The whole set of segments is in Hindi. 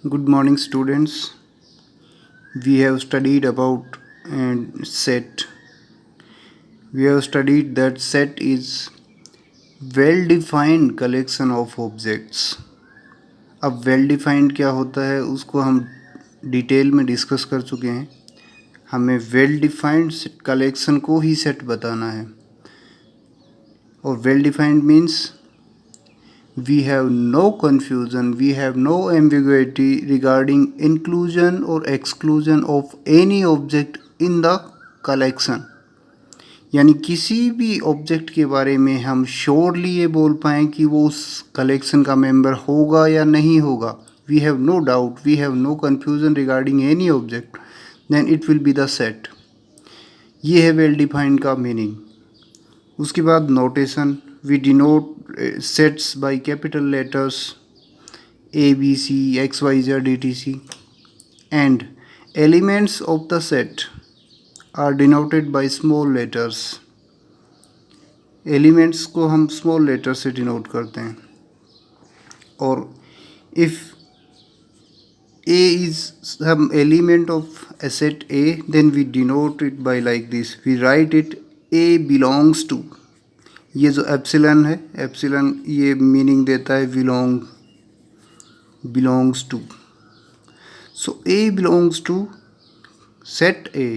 Good morning, students. We have studied about set. We have studied that set is well-defined collection of objects. अब well-defined क्या होता है उसको हम डिटेल में डिस्कस कर चुके हैं. हमें well-defined collection को ही set बताना है. और well-defined means we have no confusion, we have no ambiguity regarding inclusion or exclusion of any object in the collection. यानी किसी भी ऑब्जेक्ट के बारे में हम श्योरली ये बोल पाएँ कि वो उस कलेक्शन का मेंबर होगा या नहीं होगा. We have no doubt, we have no confusion regarding any object, then it will be the set. ये है वेल डिफाइंड का मीनिंग. उसके बाद notation. We denote sets by capital letters A, B, C, X, Y, Z, etc. And elements of the set are denoted by small letters. Elements को हम स्मॉल लेटर से डिनोट करते हैं. और if A is some element of a set A, then we denote it by like this. We write it A belongs to. ये जो एप्सिलन है, एप्सिलन ये मीनिंग देता है belongs to. So A belongs to set A.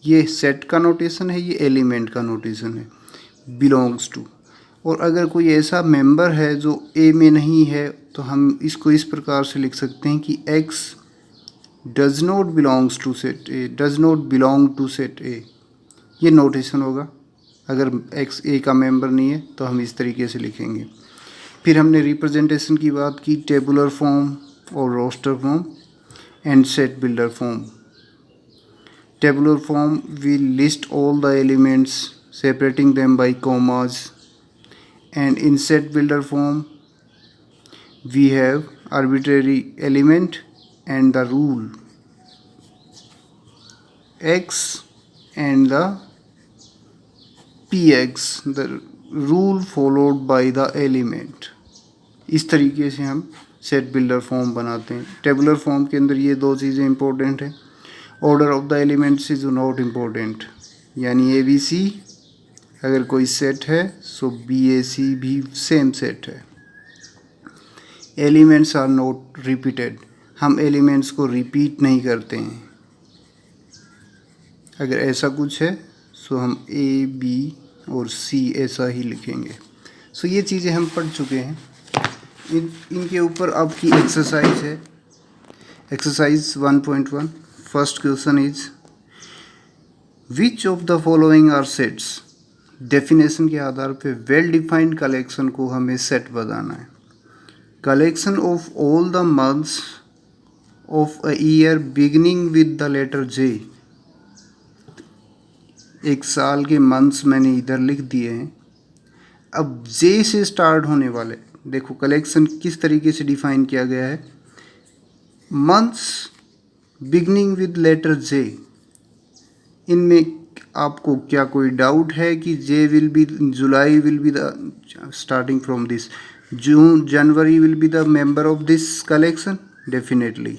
ये सेट का नोटेशन है, ये एलिमेंट का नोटेशन है. Belongs to. और अगर कोई ऐसा मेंबर है जो ए में नहीं है तो हम इसको इस प्रकार से लिख सकते हैं कि x does not belongs to set A, does not belong to set A. ये नोटेशन होगा. अगर एक्स ए का मेंबर नहीं है तो हम इस तरीके से लिखेंगे. फिर हमने रिप्रेजेंटेशन की बात की, टेबुलर फॉर्म और roster form and set builder form. Tabular form, we list all the elements, separating them by commas. And in set builder form, we have arbitrary element and the rule x and the px, the rule followed by the element. इस तरीके से हम सेट बिल्डर फॉर्म बनाते हैं. टेबुलर फॉर्म के अंदर ये दो चीज़ें इंपॉर्टेंट हैं. Order of the elements is not important. यानी ए बी सी अगर कोई सेट है सो बी ए सी भी सेम सेट है. Elements are not repeated. हम एलिमेंट्स को रिपीट नहीं करते हैं. अगर ऐसा कुछ है सो हम ए बी और सी ऐसा ही लिखेंगे. सो ये चीज़ें हम पढ़ चुके हैं. इनके ऊपर आपकी एक्सरसाइज है. Exercise 1.1. First question is which of the following are sets. Definition के आधार पे वेल डिफाइंड कलेक्शन को हमें सेट बताना है. Collection of all the months of a year beginning with the letter J. एक साल के मंथ्स मैंने इधर लिख दिए हैं. अब जे से स्टार्ट होने वाले, देखो कलेक्शन किस तरीके से डिफाइन किया गया है. Months beginning with letter J. इनमें आपको क्या कोई डाउट है कि J will be, July will be the starting from this, June January will be the member of this collection. Definitely.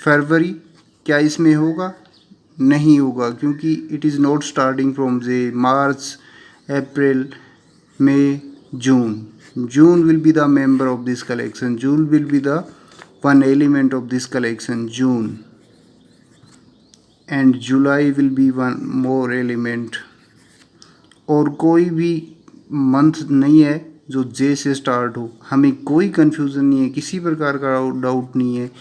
फरवरी क्या इसमें होगा? नहीं होगा, क्योंकि it is not starting from J. March, April, May, June will be the member of this collection. June will be the one element of this collection, June, and July will be one more element. और कोई भी मंथ नहीं है जो जे से स्टार्ट हो. हमें कोई कंफ्यूजन नहीं है, किसी प्रकार का डाउट नहीं है.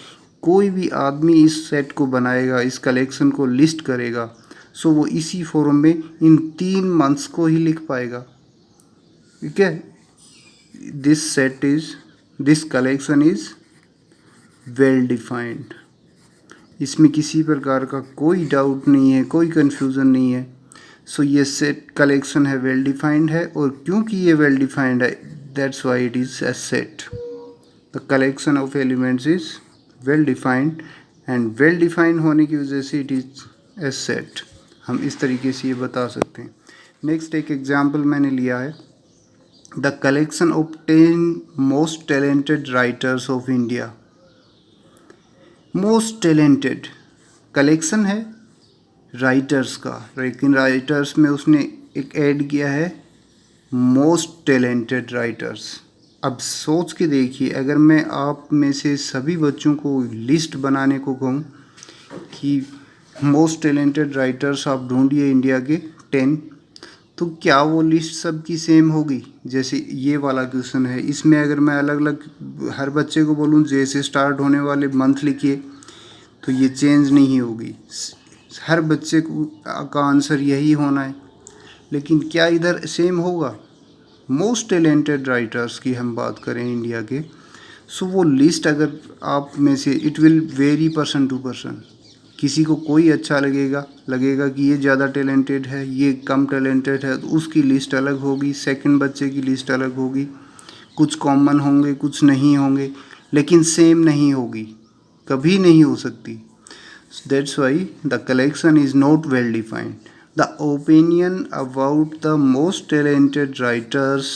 कोई भी आदमी इस सेट को बनाएगा, इस कलेक्शन को लिस्ट करेगा, सो वो इसी फॉर्म में इन 3 मंथ्स को ही लिख पाएगा. ठीक है. This collection is well defined. इसमें किसी प्रकार का कोई डाउट नहीं है, कोई कन्फ्यूज़न नहीं है. सो ये सेट कलेक्शन है, वेल डिफाइंड है. और क्योंकि ये वेल डिफाइंड है, that's why it is a set. The collection of elements is well defined, and well defined होने की वजह से इट इज़ ए सेट. हम इस तरीके से ये बता सकते हैं. नेक्स्ट एक एग्जाम्पल मैंने लिया है. The collection of 10 most talented writers of India. Most talented collection है राइटर्स का, लेकिन राइटर्स में उसने एक ऐड किया है मोस्ट टैलेंटेड राइटर्स। अब सोच के देखिए, अगर मैं आप में से सभी बच्चों को लिस्ट बनाने को कहूँ कि मोस्ट टैलेंटेड राइटर्स आप ढूंढिए इंडिया के 10, तो क्या वो लिस्ट सबकी सेम होगी? जैसे ये वाला क्वेश्चन है, इसमें अगर मैं अलग अलग हर बच्चे को बोलूँ जैसे स्टार्ट होने वाले मंथ लिखिए, तो ये चेंज नहीं होगी। हर बच्चे का आंसर यही होना है, लेकिन क्या इधर सेम होगा? मोस्ट टैलेंटेड राइटर्स की हम बात करें इंडिया के, सो वो लिस्ट अगर आप में से it will vary person to person. किसी को कोई अच्छा लगेगा कि ये ज़्यादा टैलेंटेड है, ये कम टैलेंटेड है, तो उसकी लिस्ट अलग होगी, सेकंड बच्चे की लिस्ट अलग होगी। कुछ कॉमन होंगे, कुछ नहीं होंगे, लेकिन सेम नहीं होगी, कभी नहीं हो सकती। That's why the collection is not well defined. The opinion about the most talented writers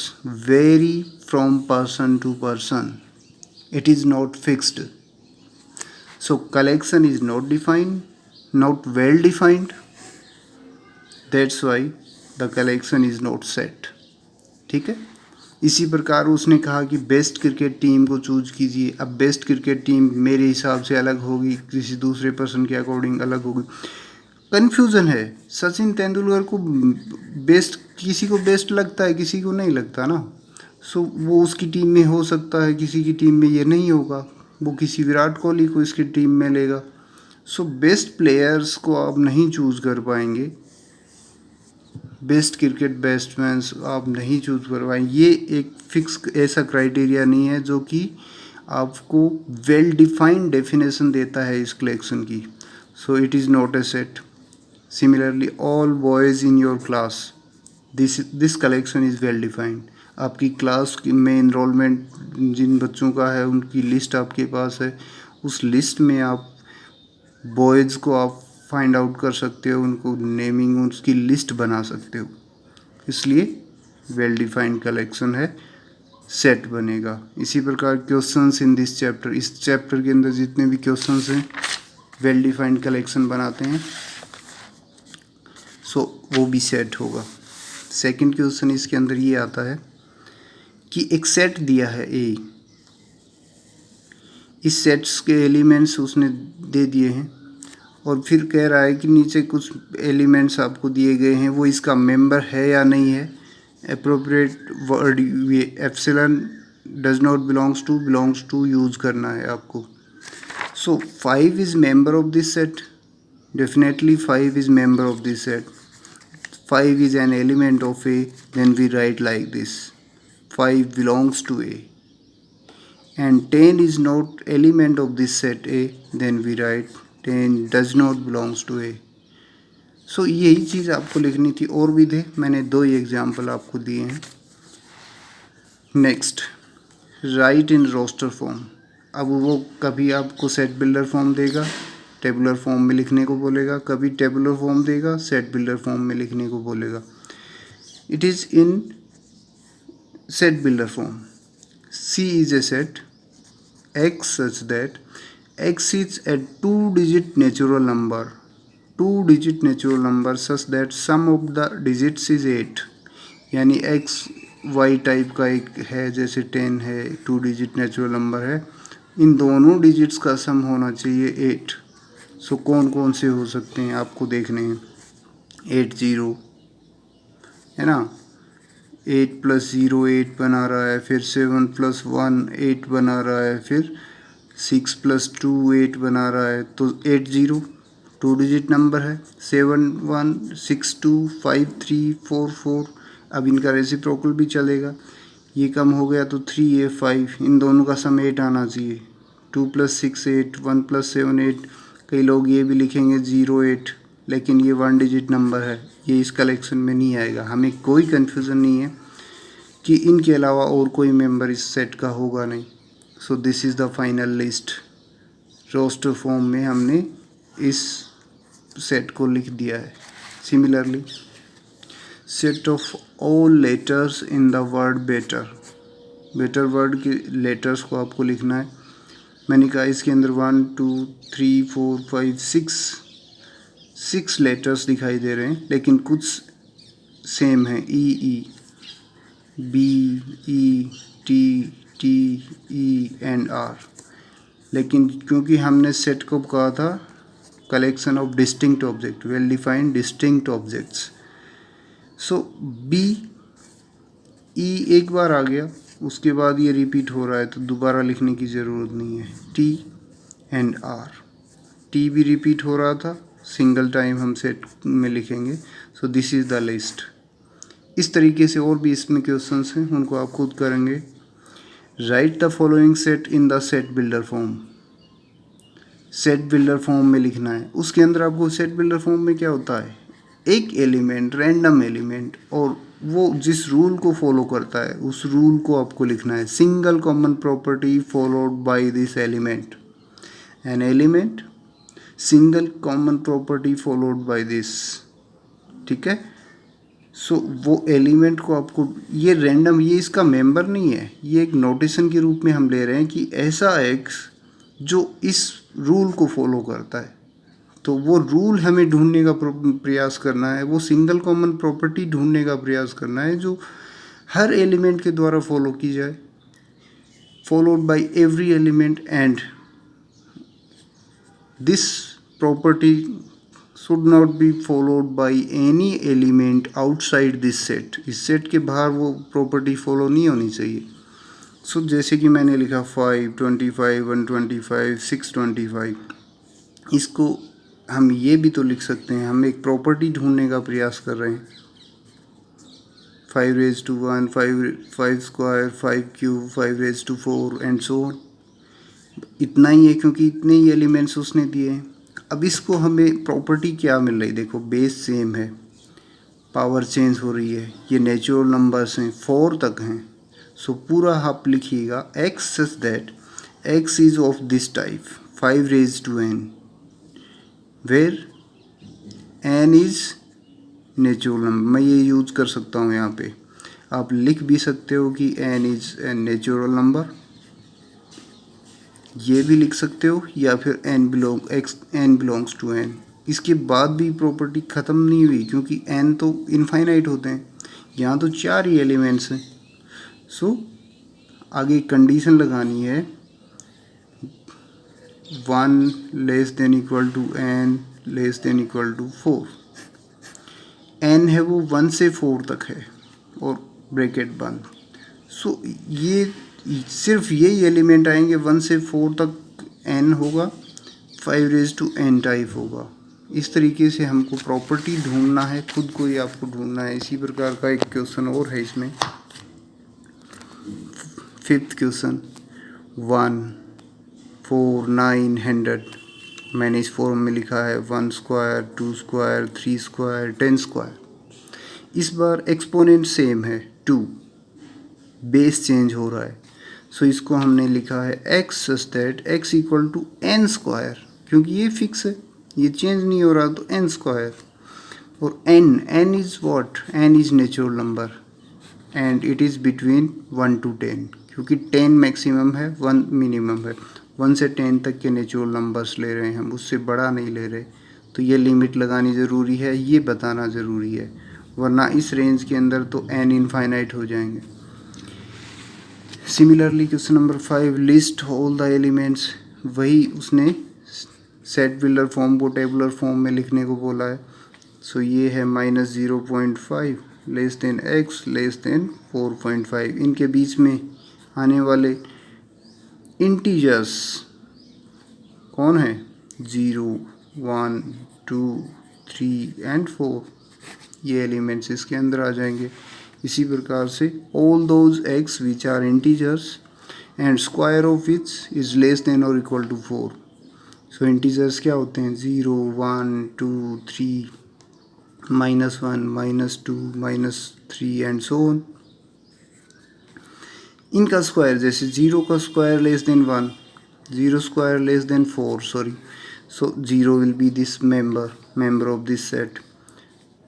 vary from person to person. It is not fixed. So collection is not defined, not well defined. That's why the collection is not set. ठीक है, इसी प्रकार उसने कहा कि बेस्ट क्रिकेट टीम को चूज कीजिए। अब बेस्ट क्रिकेट टीम मेरे हिसाब से अलग होगी, किसी दूसरे पर्सन के अकॉर्डिंग अलग होगी। कन्फ्यूज़न है। सचिन तेंदुलकर को बेस्ट, किसी को बेस्ट लगता है, किसी को नहीं लगता ना। सो वो उसकी टीम में हो सकता है, किसी की टीम में ये नहीं होगा, वो किसी विराट कोहली को इसकी टीम में लेगा। सो बेस्ट प्लेयर्स को आप नहीं चूज़ कर पाएंगे, बेस्ट क्रिकेट बैट्समैन आप नहीं चूज़ कर पाएंगे। ये एक फिक्स ऐसा क्राइटेरिया नहीं है जो कि आपको वेल डिफाइंड डेफिनेशन देता है इस कलेक्शन की। So it is not a set. Similarly, all boys in your class, this collection is well defined. आपकी क्लास में इनरोलमेंट जिन बच्चों का है उनकी लिस्ट आपके पास है, उस लिस्ट में आप बॉयज़ को आप फाइंड आउट कर सकते हो, उनको नेमिंग उसकी लिस्ट बना सकते हो, इसलिए वेल डिफाइंड कलेक्शन है, सेट बनेगा। इसी प्रकार क्वेश्चंस इन दिस चैप्टर, इस चैप्टर के अंदर जितने भी क्वेश्चंस हैं वेल डिफाइंड कलेक्शन बनाते हैं, सो वो भी सेट होगा। सेकंड क्वेश्चन इसके अंदर ये आता है कि एक सेट दिया है ए, इस सेट्स के एलिमेंट्स उसने दे दिए हैं और फिर कह रहा है कि नीचे कुछ एलिमेंट्स आपको दिए गए हैं, वो इसका मेंबर है या नहीं है। अप्रोप्रिएट वर्ड ये epsilon does not belongs to use करना है आपको। So 5 is member of this set, definitely 5 is member of this set. 5 is an element of A, then we write like this: 5 belongs to A. And 10 is not element of this set A, then we write 10 does not belongs to A. So यही चीज़ आपको लिखनी थी, और भी थे, मैंने 2 ही एग्जाम्पल आपको दिए हैं। Next, right in roster form. अब वो कभी आपको सेट बिल्डर फॉर्म देगा, टेबुलर फॉर्म में लिखने को बोलेगा, कभी टेबुलर फॉर्म देगा, सेट बिल्डर फॉर्म में लिखने को बोलेगा। It is in set builder form. C is a set x such that x is a 2-digit natural number, 2-digit natural number such that sum of the digits is 8। यानी एक्स वाई टाइप का एक है, जैसे 10 है, 2-digit नेचुरल नंबर है, इन दोनों डिजिट्स का सम होना चाहिए 8। सो कौन कौन से हो सकते हैं आपको देखने हैं। 8 0 है ना, 8 + 0 8 बना रहा है, फिर 7 + 1 8 बना रहा है, फिर 6 + 2 8 बना रहा है, तो 8 0 2-digit नंबर है। 7 1 6 2 5 3 4 4, अब इनका रेसिप्रोकल भी चलेगा, ये कम हो गया तो 3 ये 5, इन दोनों का सम 8 आना चाहिए। 2 + 6 8, 1 + 7 8, कई लोग ये भी लिखेंगे 0 8, लेकिन ये 1-digit नंबर है, ये इस कलेक्शन में नहीं आएगा। हमें कोई कन्फ्यूज़न नहीं है कि इनके अलावा और कोई मेंबर इस सेट का होगा नहीं। So this is the final list. Roster form में हमने इस सेट को लिख दिया है। Similarly set of all letters in the word better. Better word के लेटर्स को आपको लिखना है। मैंने कहा इसके अंदर 1 2 3 4 5 6 लेटर्स दिखाई दे रहे हैं, लेकिन कुछ सेम है। E B E T E and R. लेकिन क्योंकि हमने सेट को कहा था collection of distinct object, well defined distinct objects. So B E एक बार आ गया, उसके बाद ये रिपीट हो रहा है तो दोबारा लिखने की ज़रूरत नहीं है। टी एंड आर, टी भी रिपीट हो रहा था, सिंगल टाइम हम सेट में लिखेंगे। सो दिस इज़ द लिस्ट। इस तरीके से और भी इसमें क्वेश्चंस हैं, उनको आप खुद करेंगे। Right the following set in the set builder form. Set builder form में लिखना है। उसके अंदर आपको सेट बिल्डर फॉर्म में क्या होता है, एक एलिमेंट, रैंडम एलिमेंट, और वो जिस रूल को फॉलो करता है उस रूल को आपको लिखना है। Single common property followed by this element. An element, single common property followed by this. ठीक है। सो वो एलिमेंट को आपको, ये रैंडम, ये इसका मेंबर नहीं है, ये एक नोटेशन के रूप में हम ले रहे हैं कि ऐसा एक्स जो इस रूल को फॉलो करता है। तो वो रूल हमें ढूंढने का प्रयास करना है, वो सिंगल कॉमन प्रॉपर्टी ढूंढने का प्रयास करना है जो हर एलिमेंट के द्वारा फॉलो की जाए, followed by every element, and this property should not be followed by any element outside this set। इस सेट के बाहर वो प्रॉपर्टी फॉलो नहीं होनी चाहिए। सो जैसे कि मैंने लिखा 5 25 125 625, इसको हम ये भी तो लिख सकते हैं, हम एक प्रॉपर्टी ढूंढने का प्रयास कर रहे हैं। 5 raised to 1 5 square 5 cube 5 raised to 4 and so on. इतना ही है क्योंकि इतने ही एलिमेंट्स उसने दिए हैं। अब इसको हमें प्रॉपर्टी क्या मिल रही, देखो बेस सेम है, पावर चेंज हो रही है, ये नेचुरल नंबर्स हैं, 4 तक हैं। सो पूरा आप लिखिएगा x such that x is of this type 5 raised to n, where n is natural number. मैं ये यूज़ कर सकता हूँ यहाँ पे, आप लिख भी सकते हो कि n is a natural number, ये भी लिख सकते हो, या फिर n बिलोंग्स टू n। इसके बाद भी प्रॉपर्टी ख़त्म नहीं हुई क्योंकि n तो इनफाइनाइट होते हैं, यहाँ तो 4 ही एलिमेंट्स हैं। सो आगे कंडीशन लगानी है 1 less than equal to n less than equal to 4। n है वो 1 से 4 तक है और ब्रैकेट बंद। सो ये सिर्फ यही एलिमेंट आएंगे, 1 से 4 तक n होगा, 5 raised to n टाइप होगा। इस तरीके से हमको प्रॉपर्टी ढूंढना है, खुद को ही आपको ढूंढना है। इसी प्रकार का एक क्वेश्चन और है इसमें, 5th क्वेश्चन 1 4 9 100। मैंने इस फॉर्म में लिखा है 1 स्क्वायर 2 स्क्वायर 3 स्क्वायर 10 स्क्वायर। इस बार एक्सपोनेंट सेम है 2, बेस चेंज हो रहा है। सो इसको हमने लिखा है x such that x equal to n square, क्योंकि ये फिक्स है, ये चेंज नहीं हो रहा, तो n स्क्वायर। और n is what, n is natural number and it is between 1 to 10, क्योंकि 10 मैक्सिमम है 1 मिनिमम है। 1 से 10 तक के नेचुरल नंबर्स ले रहे हैं हम, उससे बड़ा नहीं ले रहे। तो ये लिमिट लगानी ज़रूरी है, ये बताना ज़रूरी है, वरना इस रेंज के अंदर तो n इनफाइनाइट हो जाएंगे। Similarly question number 5, list all the elements. वही उसने सेट बिल्डर फॉर्म को टेबुलर फॉर्म में लिखने को बोला है। सो ये है -0.5 less than x less than 4.5। इनके बीच में आने वाले इंटीजर्स कौन है, 0 1 2 3 एंड 4। ये एलिमेंट्स इसके अंदर आ जाएंगे। इसी प्रकार से all those x which are integers and square of which is less than और इक्वल टू 4। सो इंटीजर्स क्या होते हैं, 0 1 2 3 -1 -2 -3 एंड सो ऑन। इनका स्क्वायर, जैसे 0 का square less than 1, 0 square less than 4, sorry. So 0 will be this member of this set,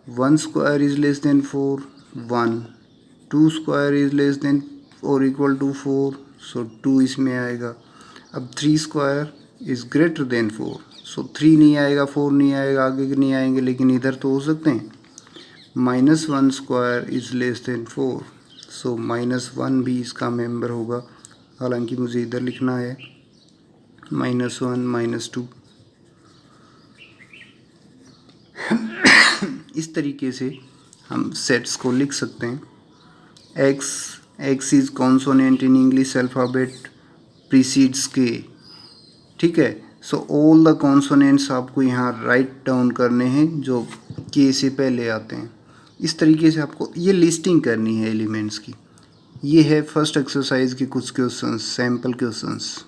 1 square is less than 4, 1, 2 square is less than or equal to 4, so 2 इसमें आएगा। अब 3 square is greater than 4, so 3 नहीं आएगा, 4 नहीं आएगा, आगे के नहीं आएंगे, लेकिन इधर तो हो सकते हैं। -1 square is less than 4, so -1 भी इसका मेंबर होगा, हालांकि मुझे इधर लिखना है -1 -2। इस तरीके से हम सेट्स को लिख सकते हैं। x is consonant in English alphabet precedes के, ठीक है। सो ऑल द कॉन्सोनेंट्स आपको यहाँ राइट डाउन करने हैं जो के से पहले आते हैं। इस तरीके से आपको ये लिस्टिंग करनी है एलिमेंट्स की। ये है फर्स्ट एक्सरसाइज के कुछ क्वेश्चंस, सैम्पल क्वेश्चंस।